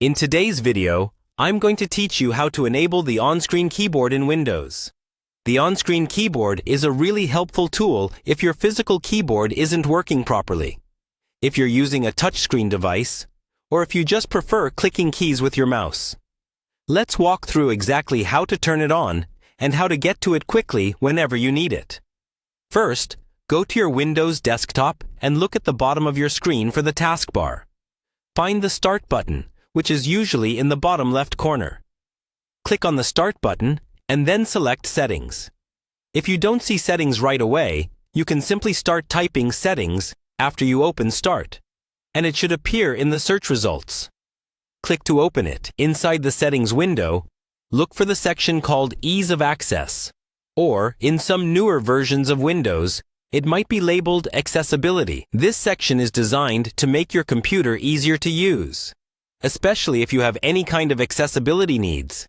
In today's video, I'm going to teach you how to enable the on-screen keyboard in Windows. The on-screen keyboard is a really helpful tool if your physical keyboard isn't working properly, if you're using a touchscreen device, or if you just prefer clicking keys with your mouse. Let's walk through exactly how to turn it on and how to get to it quickly whenever you need it. First, go to your Windows desktop and look at the bottom of your screen for the taskbar. Find the Start button, which is usually in the bottom left corner. Click on the Start button and then select Settings. If you don't see Settings right away, you can simply start typing Settings after you open Start, and it should appear in the search results. Click to open it. Inside the Settings window, look for the section called Ease of Access, or in some newer versions of Windows, it might be labeled Accessibility. This section is designed to make your computer easier to use, especially if you have any kind of accessibility needs.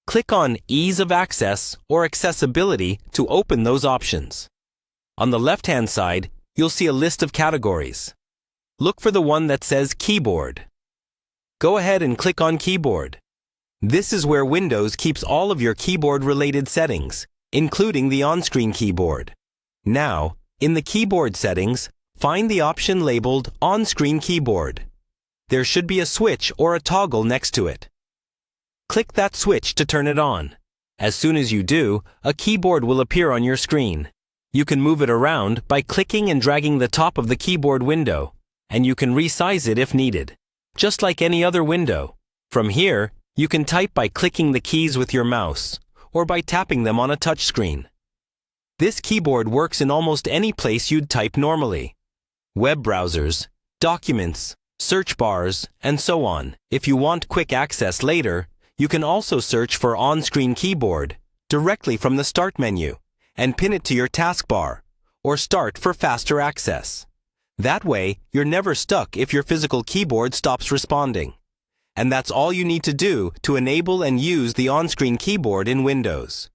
Click on Ease of Access or Accessibility to open those options. On the left-hand side, you'll see a list of categories. Look for the one that says Keyboard. Go ahead and click on Keyboard. This is where Windows keeps all of your keyboard-related settings, including the on-screen keyboard. Now, in the keyboard settings, find the option labeled On-Screen Keyboard. There should be a switch or a toggle next to it. Click that switch to turn it on. As soon as you do, a keyboard will appear on your screen. You can move it around by clicking and dragging the top of the keyboard window, and you can resize it if needed, just like any other window. From here, you can type by clicking the keys with your mouse, or by tapping them on a touchscreen. This keyboard works in almost any place you'd type normally: web browsers, documents, search bars, and so on. If you want quick access later, you can also search for on-screen keyboard directly from the Start menu and pin it to your taskbar, or Start for faster access. That way, you're never stuck if your physical keyboard stops responding. And that's all you need to do to enable and use the on-screen keyboard in Windows.